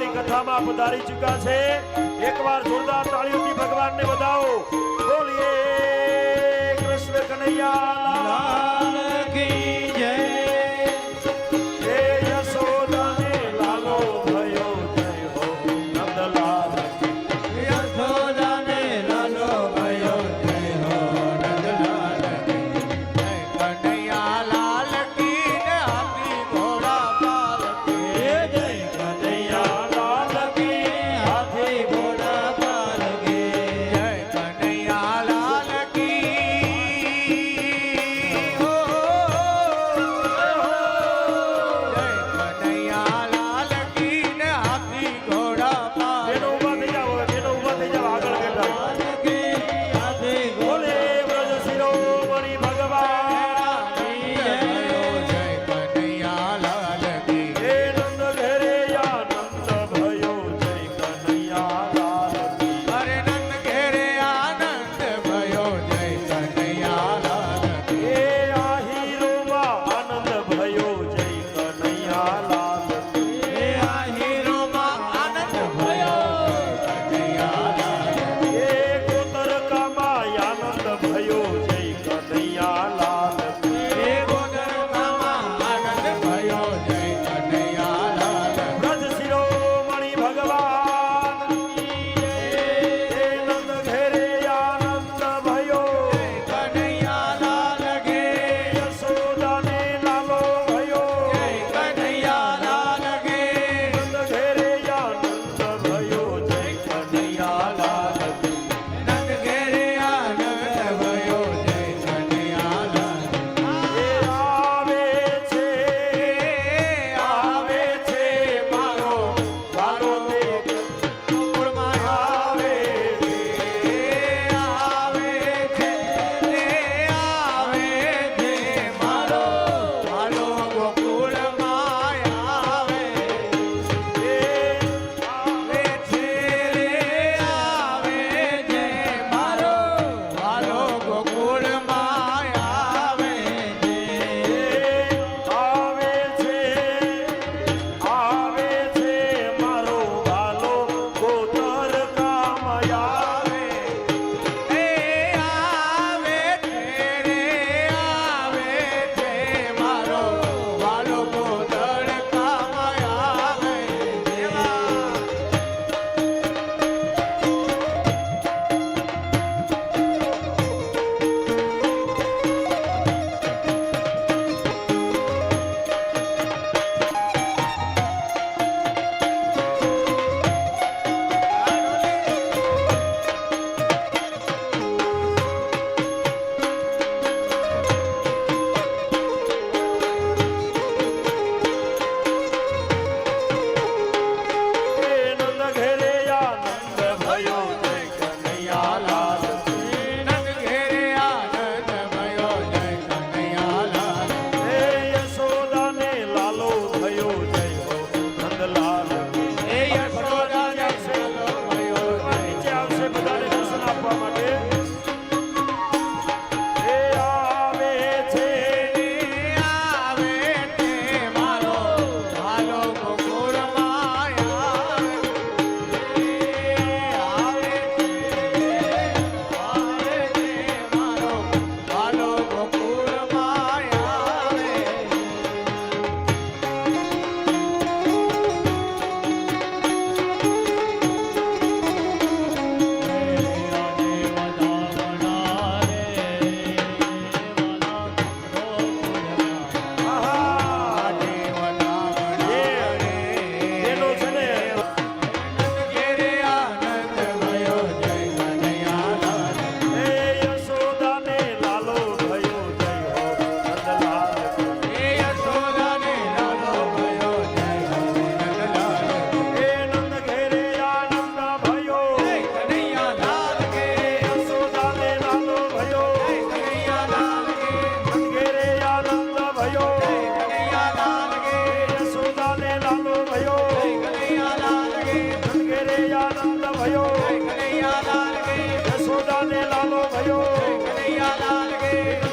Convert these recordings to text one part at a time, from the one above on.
આપણી કથામાં પધારી ચૂક્યા છે એકવાર જોરદાર તાળીઓથી ભગવાનને વધાવો બોલીએ કૃષ્ણ કનૈયા લાલ કી જય હે યશોદાને લાલો ભયો જય હો નંદલાલ યશોદાને લાલો ભયો જય હો નંદલાલ જય કનૈયા લાલ કી ને હાથી ઘોડા પાલ કે જય કનૈયા લાલ કી હાથી ઘોડા પાલ કે જય કનૈયા લાલ કી હો જય કનૈયા લાલ કી ને હાથી ઘોડા પાલ બેનો ઊભા થઈ જાઓ આગળ બેઠા હાથી બોલે બ્રજ શિરોમણિ ભગવાન જય કનૈયા લાલ કી હે નંદ ઘેરે આનંદ ભયો જય કનૈયા લાલ કી અરે નંદ ઘેરે આનંદ ભયો જય કનૈયા લાલ કી હે આહીરોમાં આનંદ ભયો જય કનૈયા લાલ કી હે આ હીરોમાં આનંદ ભયો કનૈયા લાલ હે ગોતરકામાં આનંદ ભયો જય કનૈયા લાલ કી હે ગોદરકામાં આનંદ ભયો જય કનૈયા લાલ બ્રજ શિરોમણિ ભગવાન હે નંદ ઘેરે આનંદ ભયો કનૈયા લાલ ગે યશોદાને લાલો ભયો જય કનૈયા લાલ ગે નંદ ઘેરે આનંદ ભયો જય કનૈયા લાલ કી નંદ ઘેરે આનંદ ભયો જય કનૈયા લાલ હે આવે છે મારો વાલો તે ગોકુળમાં આવે આવે છે મારો વાલો ગોકુળમાં આવે હે આવે છે મારો વાલો ગોકુળમાં આવે છે આવે છે મારો વાલો ગોતર કામ આવે આવે છે મારો વાલો ગોદડ કામ આવે દેવા હે નંદ ઘેરે આનંદ ભયો જય કનૈયા લાલ નંદ ઘેરે આનંદ ભયો જય કનૈયા લાલ હે યશોદાને લાલો ભયો જય હો નંદલાલ કી હે યશોદાને લાલો ભયો જય નીચે આવશે બધાને દર્શન આપવા માટે હે આવે છે મારો વાલો ગોકુળમાં આવે મારો વાલો ગોકુળમાં આવે આહા એનો છે ને હે યશોદાને લાલો ભયો જય હો નંદલાલ કી હે નંદ ઘેરે આનંદ ભયો યશોદાને લાલો ભયો નંદ ઘેરે આનંદ ભયો યશોદાને લાલો ભયો નંદ ઘેરે આનંદ ભયો યશોદાને લાલો ભયો નંદ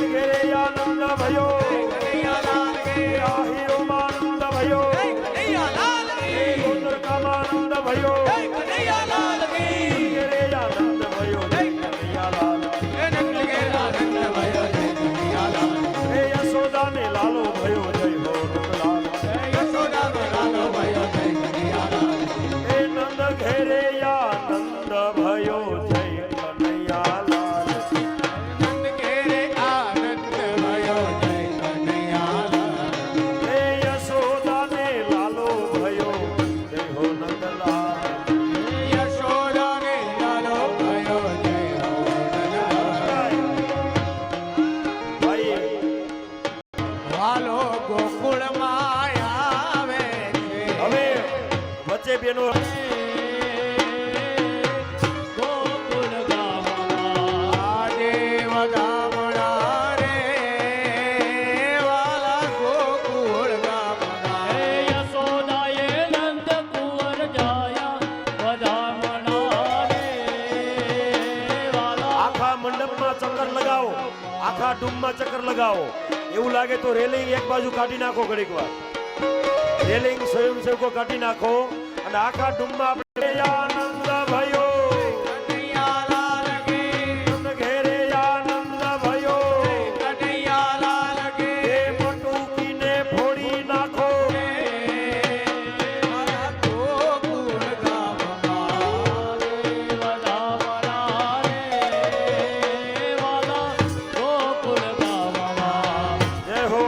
ઘેરે આનંદ ભયો આહીરો આનંદ ભયો ગોત્ર કામાનંદ भयो જય કનૈયાલાલ કી ઘેરે આનંદ भयो જય કનૈયાલાલ એ નંદ ઘેર આનંદ ભયો જય કનૈયાલાલ હે યશોદાને લાલો भयो જય હો નંદલાલ જય યશોદાનો લાલો ભયો જય કનૈયાલાલ હે નંદ ઘેરે આનંદ भयो જય કનૈયાલાલ નંદ ઘેરે આનંદ ભયો જય કનૈયાલાલ હે યશોદાને લાલો भयो જય હો નંદલાલ યશોદાને લાલો ભયો જય હો નંદલાલ ભાઈ વાલો ગોકુળમાં આવે છે હવે વચ્ચે બેનો ગોકુળ ગામમાં દેવ ગામડા રે વાલા ગોકુળ ગામના યશોદાએ નંદ કુંવર જાયા વધામણા રે વાલા આખા મંડપમાં ચક્કર લગાવો આખા ડૂમમાં ચક્કર લગાવો એવું લાગે તો રેલિંગ એક બાજુ કાઢી નાખો ઘડીક વાર રેલિંગ સ્વયંસેવકો કાઢી નાખો અને આખા ડૂમમાં આપણે આનંદ भयो કનૈયાલાલ કી નંદ ઘેરે આનંદ भयो કનૈયાલાલ હે કી પટુકીને ફોડી નાખો વાલા ગોકુળ ગામમાં વધામણા રે વાલા ગોકુળ ગામમાં જય હો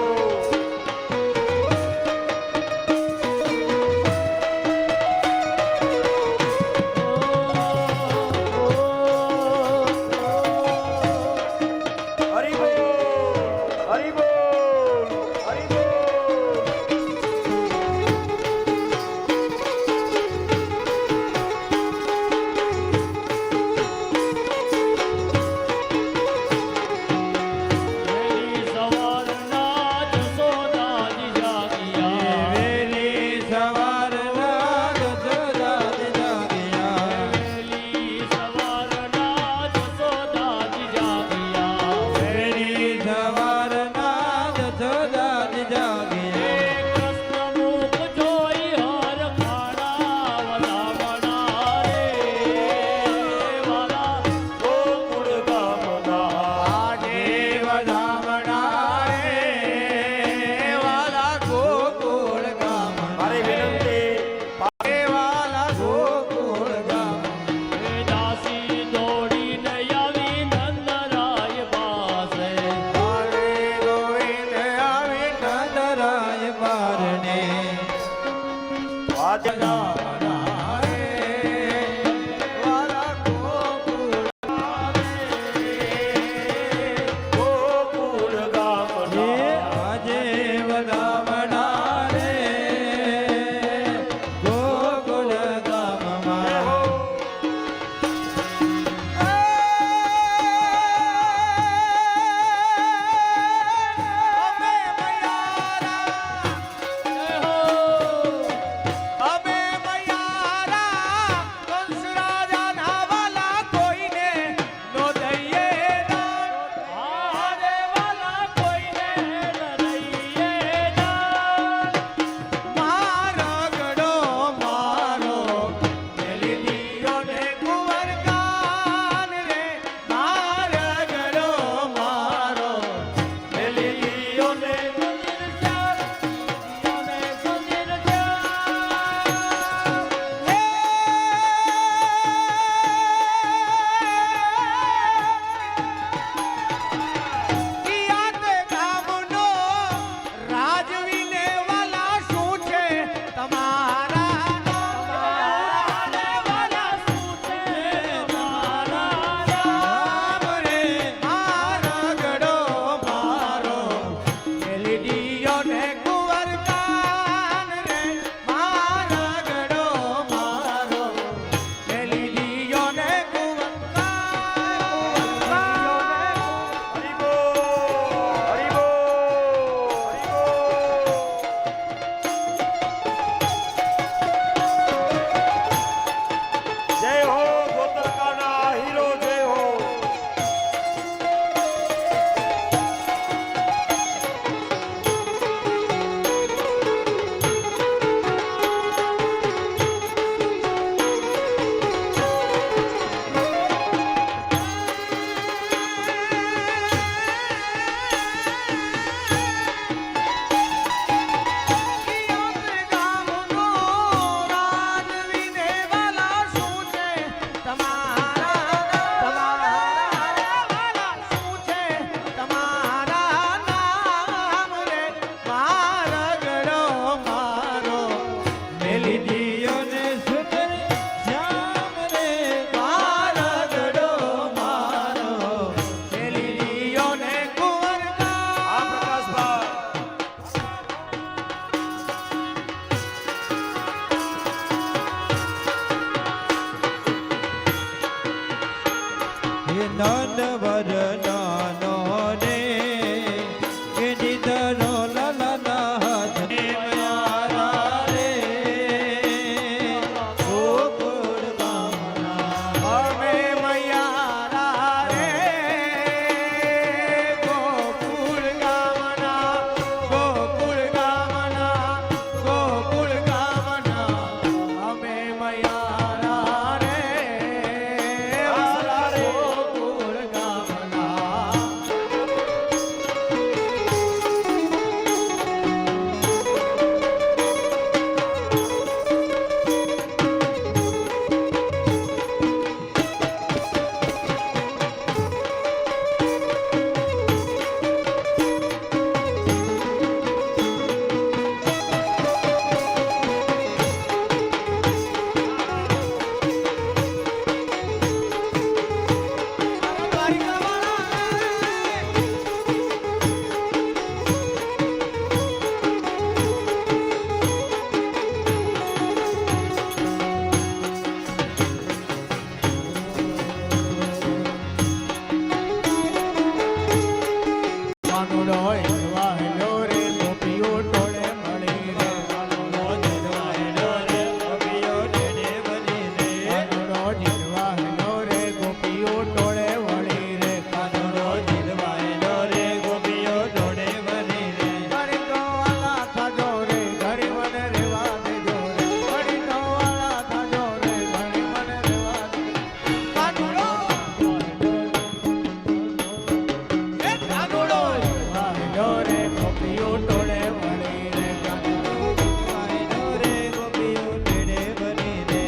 નંદ વર નાનો રે એ દીધરો લલના હાથ મયારા રે ગોકુળ ગામના અમે મયારા રે ગોકુળ ગામના ગોકુળ ગામના ગોકુળ ગામના અમે મયારા રે ગોકુળ ગામના કાનુડો હેલો રે ગોપીઓ ટોળે મળી રે કાનુડો હેલો રે ગોપીઓ ટોળે મળી રે કાનુડો હેલો રે ગોપીઓ ટોળે વળી રે કાનુડો હેલો રે ગોપીઓ ટોળે વળી રે ઘડી તો વાલા થાજો રે ઘડી મને રેવા દેજો રે ઘડી તો વાલા થાજો રે ઘડી મને રેવા દેજો કાનુડો એ કાનુડો હેલો રે ગોપીઓ ટોળે વળી રે કાનુડો હેલો રે ગોપીઓ ટોળે વળી રે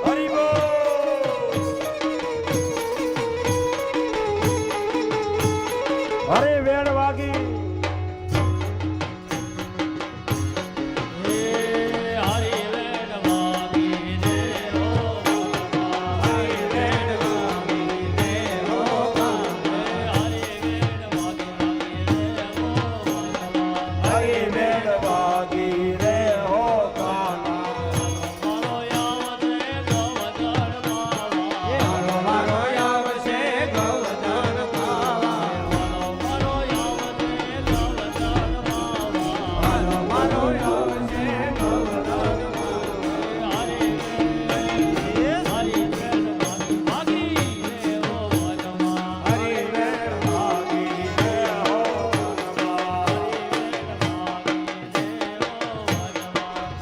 હરિ બોલ. અરે વેણ વાગી હરી વેણ વાગી રે ઓ હરી વેણ વાગી રે હો હરી વેણ વાગી રે ઓ હરિ વેણ વાગી રે હો કાના. મારો યાદ રે ગોવર્ધન માવા મારો મારો આવશે ગોવર્ધન પાવા મારો યાદ રે ગોવર્ધન માવા મારો મારો આવશે ગોવર્ધન પાવા હરી વેણ વાગી રે ઓ વનમાં હરી વેણ વાગી રે હો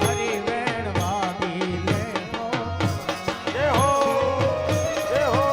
હરી વેણ વાગી રે હો જય હો જય હો.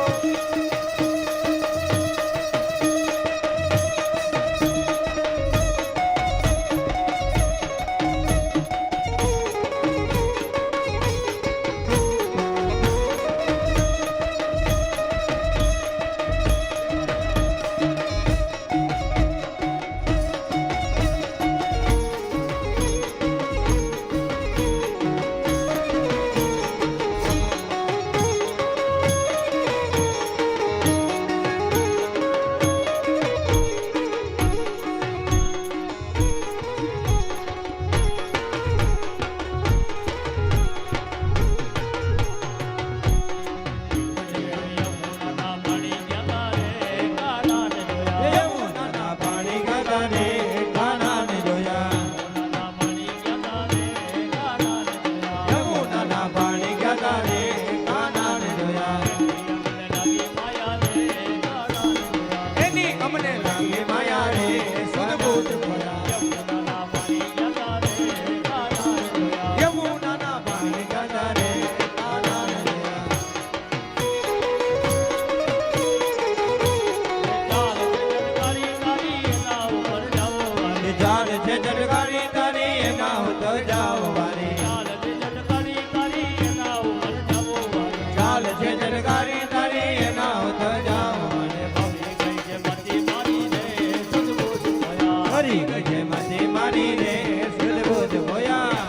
યમુનાના પાણી ગાતા રે કાનાને જોયા યમુનાના પાણી ગાતા રે કાનાને જોયા એની અમને લાગે માયા રે સુદબુદ ભયા યમુનાના પાણી ગાતા રે કાનાને જોયા જાન છે જટકારી તારી એના તો જાવ વારી ચાલ છે જટકારી તારી એના તો જાવ વારી હરી ગજે મતી મારી રે સુદબુદ ભયા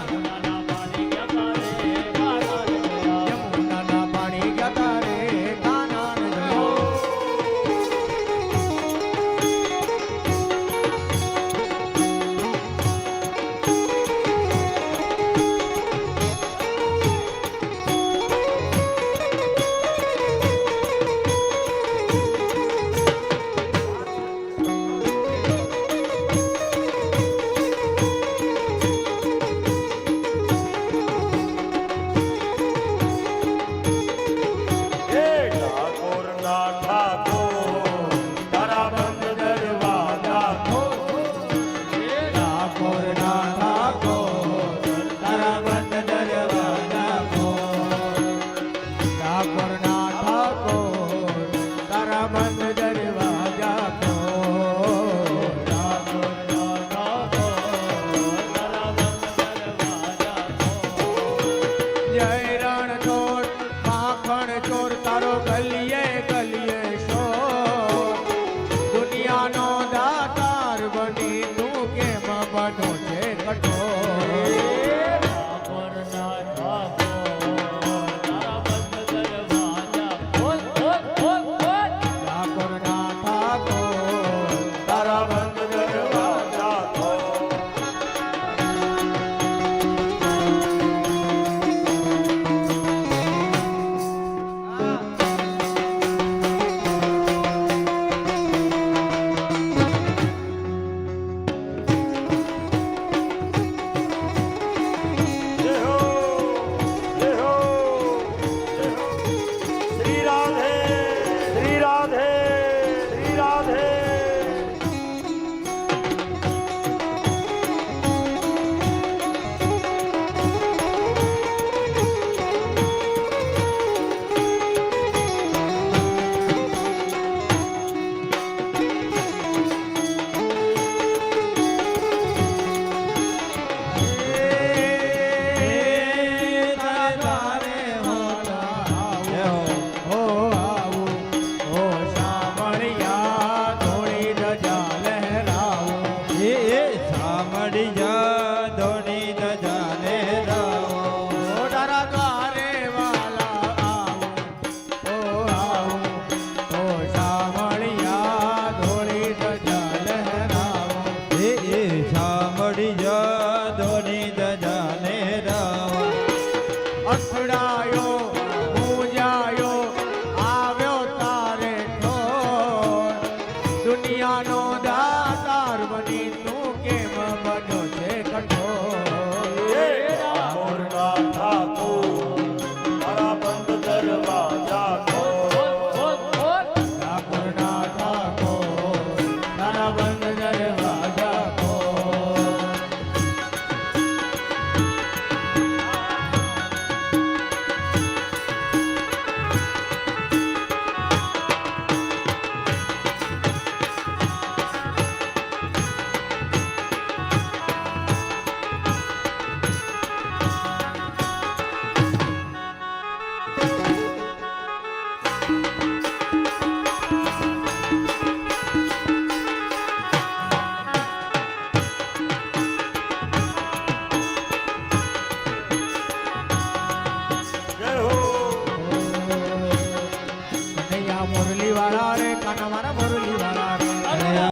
યમુનાના પાણી ગાતા રે કાનાને જોયા તારા બંધ દરવાજા ખોલ. જય રણ ચોર માખણ ચોર તારો ગલીએ ગલીએ શોર. દુનિયાનો દાતાર બની તું કેમ બનો છે કઠોર. ઠાકોરના ઠાકોર તારા બંધ દરવાજા ખોલ. જય હો, જય હો, જય હો. શ્રી રાધે, શ્રી રાધે, શ્રી રાધે. અથડાયો મૂંઝાયો આવ્યો તારે ઠોર. દુનિયાનો દાતાર બની તું કેમ બન્યો છે કઠોર. ઠાકોરના ઠાકોર તારા બંધ દરવાજા ખોલ. ઠાકોરના ઠાકોર તારા બંધ દરવાજા ખોલ. જય હો. કનૈયા મુરલી વાળા રે કાના મારા મુરલી વાળા.